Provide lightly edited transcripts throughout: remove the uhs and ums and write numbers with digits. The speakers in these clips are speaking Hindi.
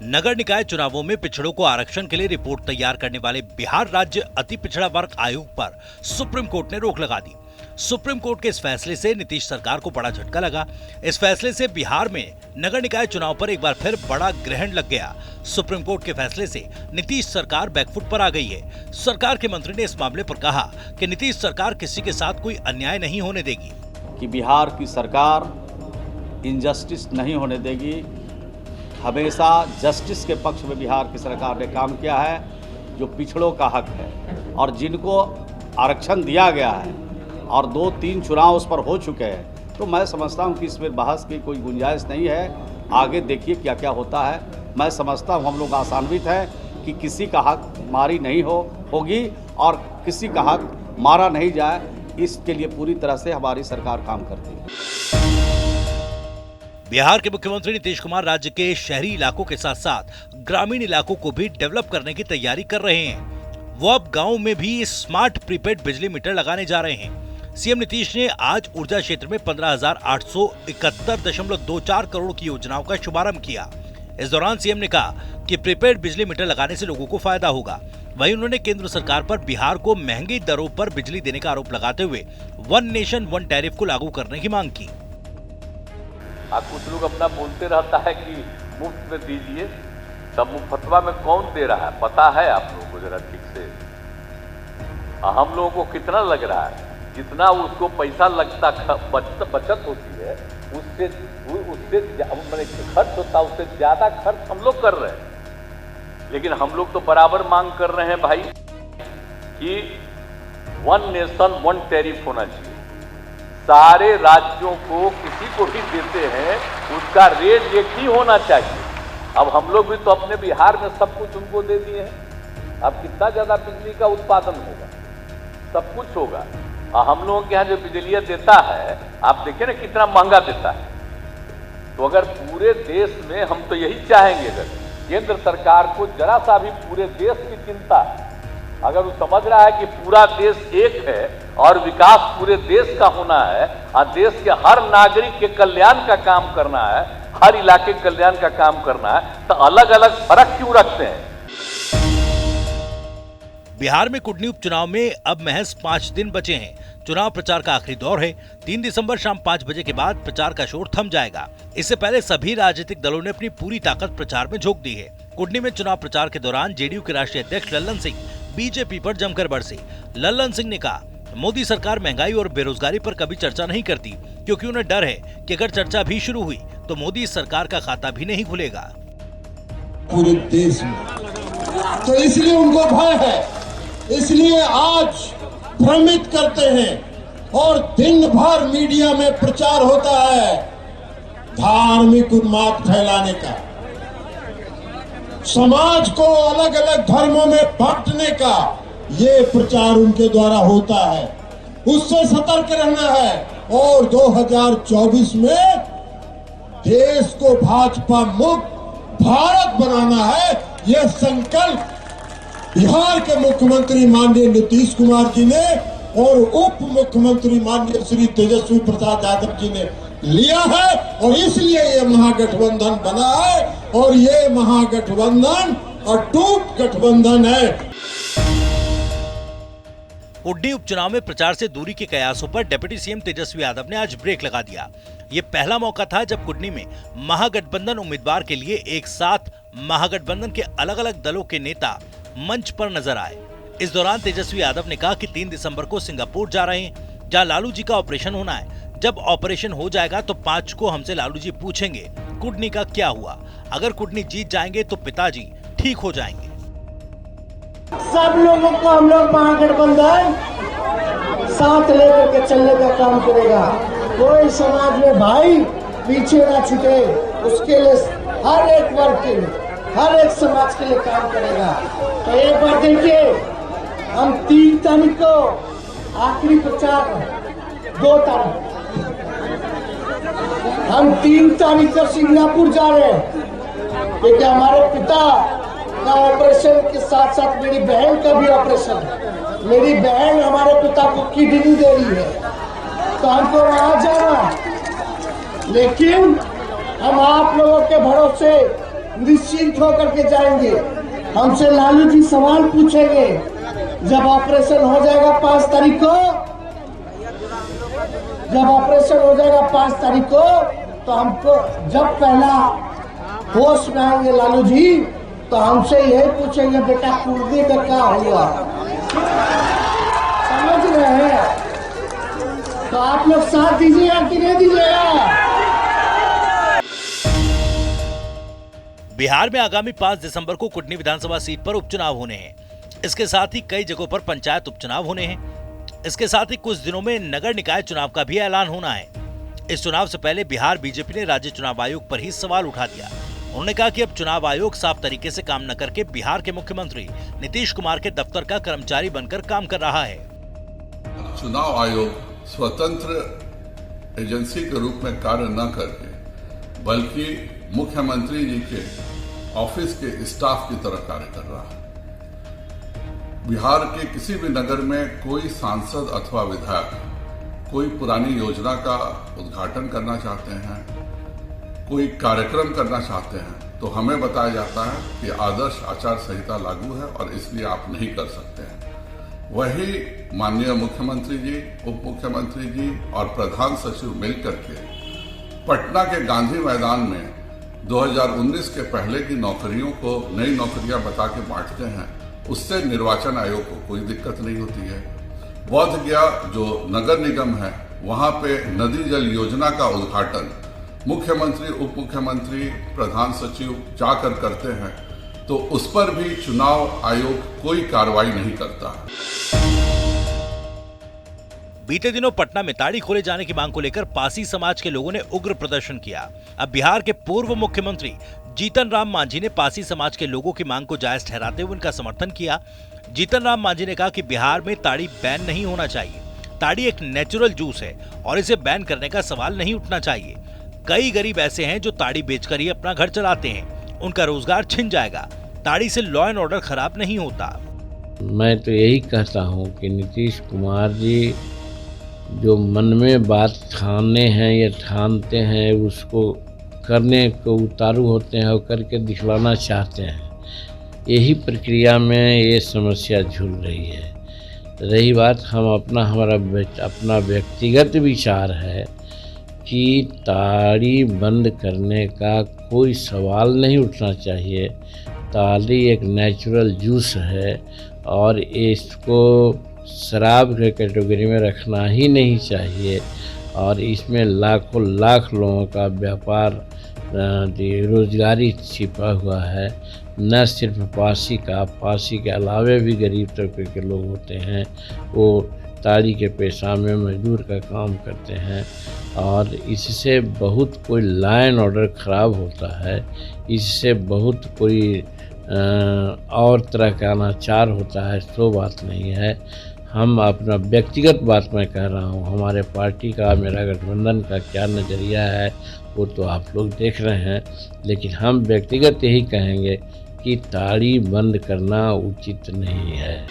नगर निकाय चुनावों में पिछड़ों को आरक्षण के लिए रिपोर्ट तैयार करने वाले बिहार राज्य अति पिछड़ा वर्ग आयोग पर सुप्रीम कोर्ट ने रोक लगा दी। सुप्रीम कोर्ट के इस फैसले से नीतीश सरकार को बड़ा झटका लगा। इस फैसले से बिहार में नगर निकाय चुनाव पर एक बार फिर बड़ा ग्रहण लग गया। सुप्रीम कोर्ट के फैसले से नीतीश सरकार बैकफुट पर आ गई है। सरकार के मंत्री ने इस मामले पर कहा कि नीतीश सरकार किसी के साथ कोई अन्याय नहीं होने देगी, कि बिहार की सरकार इनजस्टिस नहीं होने देगी। हमेशा जस्टिस के पक्ष में बिहार की सरकार ने काम किया है। जो पिछड़ों का हक है और जिनको आरक्षण दिया गया है और 2-3 चुनाव उस पर हो चुके हैं, तो मैं समझता हूं कि इसमें बहस की कोई गुंजाइश नहीं है। आगे देखिए क्या क्या होता है। मैं समझता हूं हम लोग आशान्वित हैं कि किसी का हक मारी नहीं होगी और किसी का हक मारा नहीं जाए, इसके लिए पूरी तरह से हमारी सरकार काम करती है। बिहार के मुख्यमंत्री नीतीश कुमार राज्य के शहरी इलाकों के साथ साथ ग्रामीण इलाकों को भी डेवलप करने की तैयारी कर रहे हैं। वो अब गांव में भी स्मार्ट प्रीपेड बिजली मीटर लगाने जा रहे हैं। सीएम नीतीश ने आज ऊर्जा क्षेत्र में 15,871.24 करोड़ की योजनाओं का शुभारंभ किया। इस दौरान सीएम ने कहा कि प्रीपेड बिजली मीटर लगाने से लोगों को फायदा होगा। वहीं उन्होंने केंद्र सरकार पर बिहार को महंगी दरों पर बिजली देने का आरोप लगाते हुए वन नेशन वन टैरिफ को लागू करने की मांग की। कुछ लोग अपना बोलते रहता है कि मुफ्त में दीजिए, सब मुफ्तवा में कौन दे रहा है पता है आप लोगों को जरा ठीक से? हम लोगों को कितना लग रहा है, जितना उसको पैसा लगता बचत होती है उससे खर्च होता, उससे ज्यादा खर्च हम लोग कर रहे हैं। लेकिन हम लोग तो बराबर मांग कर रहे हैं भाई कि वन नेशन वन टैरिफ होना चाहिए। सारे राज्यों को किसी को भी देते हैं उसका रेट एक ही होना चाहिए। अब हम लोग भी तो अपने बिहार में सब कुछ उनको दे दिए हैं। अब कितना ज्यादा बिजली का उत्पादन होगा, सब कुछ होगा। और हम लोगों के यहाँ जो बिजली देता है आप देखिए ना कितना महंगा देता है। तो अगर पूरे देश में, हम तो यही चाहेंगे, अगर केंद्र सरकार को जरा सा भी पूरे देश की चिंता, अगर वो समझ रहा है कि पूरा देश एक है और विकास पूरे देश का होना है और देश के हर नागरिक के कल्याण का काम करना है, हर इलाके के कल्याण का काम करना है, तो अलग अलग फर्क क्यों रखते हैं? बिहार में कुडनी उपचुनाव में अब महज 5 दिन बचे हैं। चुनाव प्रचार का आखिरी दौर है। 3 दिसंबर शाम 5 बजे के बाद प्रचार का शोर थम जाएगा। इससे पहले सभी राजनीतिक दलों ने अपनी पूरी ताकत प्रचार में झोंक दी है। कुडनी में चुनाव प्रचार के दौरान जेडीयू के राष्ट्रीय अध्यक्ष लल्लन सिंह बीजेपी पर जमकर बरसे। लल्लन सिंह ने कहा, मोदी सरकार महंगाई और बेरोजगारी पर कभी चर्चा नहीं करती, क्योंकि उन्हें डर है कि अगर चर्चा भी शुरू हुई तो मोदी सरकार का खाता भी नहीं खुलेगा। पूरे देश में तो इसलिए उनको भय है, इसलिए आज भ्रमित करते हैं और दिन भर मीडिया में प्रचार होता है धार्मिक उन्माद फैलाने का, समाज को अलग अलग धर्मों में बांटने का। ये प्रचार उनके द्वारा होता है, उससे सतर्क रहना है। और 2024 में देश को भाजपा मुक्त भारत बनाना है। यह संकल्प बिहार के मुख्यमंत्री माननीय नीतीश कुमार जी ने और उप मुख्यमंत्री माननीय श्री तेजस्वी प्रसाद यादव जी ने लिया है और इसलिए ये महागठबंधन बना है और ये महागठबंधन अटूट गठबंधन है। कुडनी उपचुनाव में प्रचार से दूरी के कयासों पर डिप्टी सीएम तेजस्वी यादव ने आज ब्रेक लगा दिया। ये पहला मौका था जब कुडनी में महागठबंधन उम्मीदवार के लिए एक साथ महागठबंधन के अलग अलग दलों के नेता मंच पर नजर आए। इस दौरान तेजस्वी यादव ने कहा कि 3 दिसंबर को सिंगापुर जा रहे हैं, जहां लालू जी का ऑपरेशन होना है। जब ऑपरेशन हो जाएगा तो 5 को हमसे लालू जी पूछेंगे कुडनी का क्या हुआ। अगर कुडनी जीत जाएंगे तो पिताजी ठीक हो जाएंगे। सब लोगों को हम लोग महागठबंधन साथ लेकर के चलने का काम करेगा। कोई समाज में भाई पीछे ना छूटे, उसके लिए हर एक वर्ग के लिए, हर एक समाज के लिए काम करेगा। तो एक बार देखिए, हम 3 तारीख को आखिरी प्रचार, 2 तारीख, हम 3 तारीख को सिंगापुर जा रहे हैं क्योंकि हमारे पिता का ऑपरेशन के साथ साथ मेरी बहन का भी ऑपरेशन है। मेरी बहन हमारे पिता को किडनी दे रही है, तो हमको वहां जाना। लेकिन हम आप लोगों के भरोसे निश्चिंत होकर के जाएंगे। हमसे लालू जी सवाल पूछेंगे, जब ऑपरेशन हो जाएगा 5 तारीख को, जब ऑपरेशन हो जाएगा 5 तारीख को, तो हमको जब पहला होश में आएंगे लालू जी, तो हमसे यही पूछेंगे, बेटा कुर्दी का क्या हुआ? समझ रहे हैं? तो आप लोग साथ दीजिएगा कि नहीं दीजिएगा? बिहार में आगामी 5 दिसंबर को कुटनी विधानसभा सीट पर उपचुनाव होने हैं। इसके साथ ही कई जगहों पर पंचायत उपचुनाव होने हैं। इसके साथ ही कुछ दिनों में नगर निकाय चुनाव का भी ऐलान होना है। इस चुनाव से पहले बिहार बीजेपी ने राज्य चुनाव आयोग पर ही सवाल उठा दिया। उन्होंने कहा कि अब चुनाव आयोग साफ तरीके से काम न करके बिहार के मुख्यमंत्री नीतीश कुमार के दफ्तर का कर्मचारी बनकर काम कर रहा है। चुनाव आयोग स्वतंत्र एजेंसी के रूप में कार्य न करके बल्कि मुख्यमंत्री जी के ऑफिस के स्टाफ की तरह कार्य कर रहा है। बिहार के किसी भी नगर में कोई सांसद अथवा विधायक कोई पुरानी योजना का उद्घाटन करना चाहते हैं, कोई कार्यक्रम करना चाहते हैं, तो हमें बताया जाता है कि आदर्श आचार संहिता लागू है और इसलिए आप नहीं कर सकते हैं। वही माननीय मुख्यमंत्री जी, उप मुख्यमंत्री जी और प्रधान सचिव मिलकर के पटना के गांधी मैदान में 2019 के पहले की नौकरियों को नई नौकरियां बता के बांटते हैं। उससे निर्वाचन आयोग को कोई दिक्कत नहीं होती है। बोध गया जो नगर निगम है, वहां पे नदी जल योजना का उद्घाटन मुख्यमंत्री, उप मुख्यमंत्री, प्रधान सचिव जाकर करते हैं, तो उस पर भी चुनाव आयोग कोई कार्रवाई नहीं करता। बीते दिनों पटना में ताड़ी खोले जाने की मांग को लेकर पासी समाज के लोगों ने उग्र प्रदर्शन किया। अब बिहार के पूर्व मुख्यमंत्री जीतन राम मांझी ने पासी समाज के लोगों की मांग को जायज ठहराते हुए उनका समर्थन किया। जीतन राम मांझी ने कहा कि बिहार में ताड़ी बैन नहीं होना चाहिए। ताड़ी एक नेचुरल जूस है और इसे बैन करने का सवाल नहीं उठना चाहिए। कई गरीब ऐसे हैं जो ताड़ी बेचकर ही अपना घर चलाते हैं, उनका रोजगार छिन जाएगा। ताड़ी से लॉ एंड ऑर्डर खराब नहीं होता। मैं तो यही कहता हूँ कि नीतीश कुमार जी जो मन में बात ठाने हैं या ठानते हैं, उसको करने को उतारू होते हैं और करके दिखलाना चाहते हैं। यही प्रक्रिया में ये समस्या झूल रही है। रही बात हमारा अपना व्यक्तिगत विचार है कि ताड़ी बंद करने का कोई सवाल नहीं उठना चाहिए। ताड़ी एक नेचुरल जूस है और इसको शराब के कैटेगरी में रखना ही नहीं चाहिए और इसमें लाखों लाख लोगों का व्यापार रोजगारी छिपा हुआ है। न सिर्फ पासी के अलावे भी गरीब तबके के लोग होते हैं, वो ताड़ी के पेशा में मजदूर का काम करते हैं और इससे बहुत कोई लॉ एंड ऑर्डर ख़राब होता है। इससे बहुत कोई और तरह का अनाचार होता है। सो बात नहीं है। हम अपना व्यक्तिगत बात मैं कह रहा हूँ, हमारे पार्टी का, मेरा गठबंधन का क्या नज़रिया है वो तो आप लोग देख रहे हैं, लेकिन हम व्यक्तिगत यही कहेंगे कि ताड़ी बंद करना उचित नहीं है।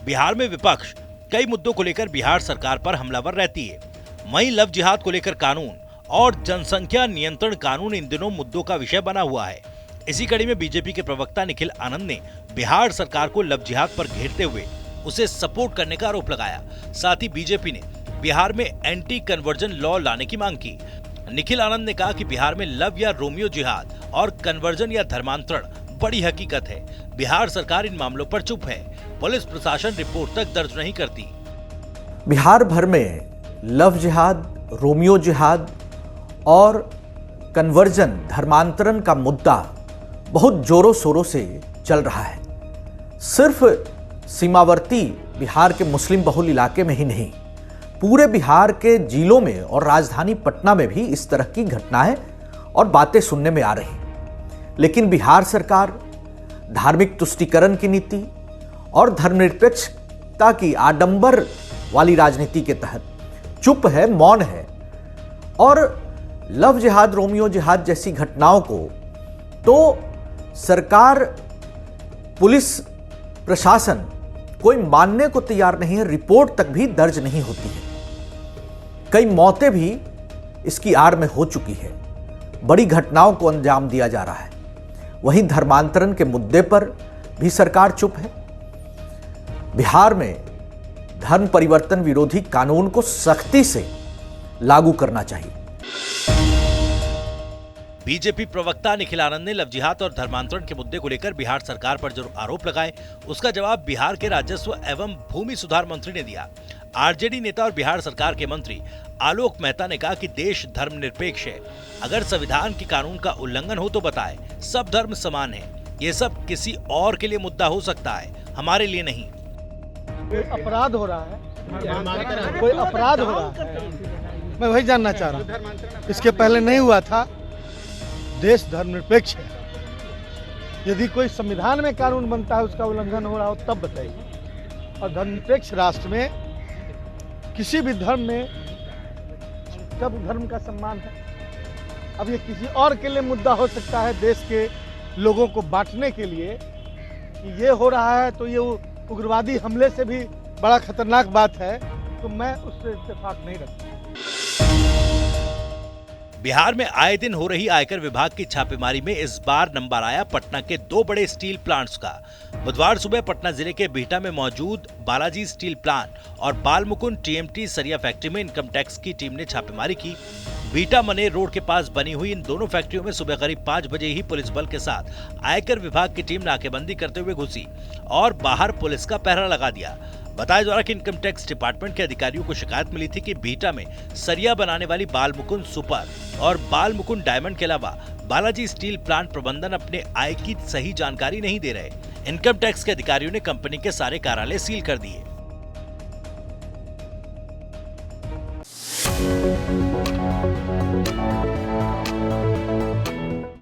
बिहार में विपक्ष कई मुद्दों को लेकर बिहार सरकार पर हमलावर रहती है। वहीं लव जिहाद को लेकर कानून और जनसंख्या नियंत्रण कानून इन दिनों मुद्दों का विषय बना हुआ है। इसी कड़ी में बीजेपी के प्रवक्ता निखिल आनंद ने बिहार सरकार को लव जिहाद पर घेरते हुए उसे सपोर्ट करने का आरोप लगाया। साथ ही बीजेपी ने बिहार में एंटी कन्वर्जन लॉ लाने की मांग की। निखिल आनंद ने कहा कि बिहार में लव या रोमियो जिहाद और कन्वर्जन या धर्मांतरण बड़ी हकीकत है। बिहार सरकार इन मामलों पर चुप है। पुलिस प्रशासन रिपोर्ट तक दर्ज नहीं करती। बिहार भर में लव जिहाद, रोमियो जिहाद और कन्वर्जन, धर्मांतरण का मुद्दा बहुत जोरों शोरों से चल रहा है। सिर्फ सीमावर्ती बिहार के मुस्लिम बहुल इलाके में ही नहीं, पूरे बिहार के जिलों में और राजधानी पटना में भी इस तरह की घटनाएं और बातें सुनने में आ रही। लेकिन बिहार सरकार धार्मिक तुष्टीकरण की नीति और धर्मनिरपेक्षता की आडंबर वाली राजनीति के तहत चुप है, मौन है और लव जिहाद, रोमियो जिहाद जैसी घटनाओं को तो सरकार, पुलिस प्रशासन कोई मानने को तैयार नहीं है। रिपोर्ट तक भी दर्ज नहीं होती है। कई मौतें भी इसकी आड़ में हो चुकी है। बड़ी घटनाओं को अंजाम दिया जा रहा है। वहीं धर्मांतरण के मुद्दे पर भी सरकार चुप है। बिहार में धर्म परिवर्तन विरोधी कानून को सख्ती से लागू करना चाहिए। बीजेपी प्रवक्ता निखिल आनंद ने लव जिहाद और धर्मांतरण के मुद्दे को लेकर बिहार सरकार पर जो आरोप लगाए, उसका जवाब बिहार के राजस्व एवं भूमि सुधार मंत्री ने दिया। आरजेडी नेता और बिहार सरकार के मंत्री आलोक मेहता ने कहा कि देश धर्मनिरपेक्ष है। अगर संविधान के कानून का उल्लंघन हो तो बताए, सब धर्म समान है। ये सब किसी और के लिए मुद्दा हो सकता है, हमारे लिए नहीं। कोई अपराध हो रहा है, कोई अपराध हो रहा है, मैं वही जानना चाह रहा हूँ। इसके पहले नहीं हुआ था। देश धर्मनिरपेक्ष है। यदि कोई संविधान में कानून बनता है उसका उल्लंघन हो रहा हो तब बताइए। और धर्मनिरपेक्ष राष्ट्र में किसी भी धर्म में सब धर्म का सम्मान है। अब ये किसी और के लिए मुद्दा हो सकता है, देश के लोगों को बांटने के लिए कि ये हो रहा है तो ये उग्रवादी हमले से भी बड़ा खतरनाक बात है, तो मैं उससे इत्तेफाक नहीं रखता। बिहार में आए दिन हो रही आयकर विभाग की छापेमारी में इस बार नंबर आया पटना के 2 बड़े स्टील प्लांट्स का। बुधवार सुबह पटना जिले के बिहटा में मौजूद बालाजी स्टील प्लांट और बालमुकुंद टीएमटी सरिया फैक्ट्री में इनकम टैक्स की टीम ने छापेमारी की। बिहटा मनेर रोड के पास बनी हुई इन दोनों फैक्ट्रियों में सुबह करीब 5 बजे ही पुलिस बल के साथ आयकर विभाग की टीम नाकेबंदी करते हुए घुसी और बाहर पुलिस का पहरा लगा दिया। बताया जा रहा कि इनकम टैक्स डिपार्टमेंट के अधिकारियों को शिकायत मिली थी कि बिहटा में सरिया बनाने वाली बालमुकुंद सुपर और बालमुकुंद डायमंड के अलावा बालाजी स्टील प्लांट प्रबंधन अपने आय की सही जानकारी नहीं दे रहे। इनकम टैक्स के अधिकारियों ने कंपनी के सारे कार्यालय सील कर दिए।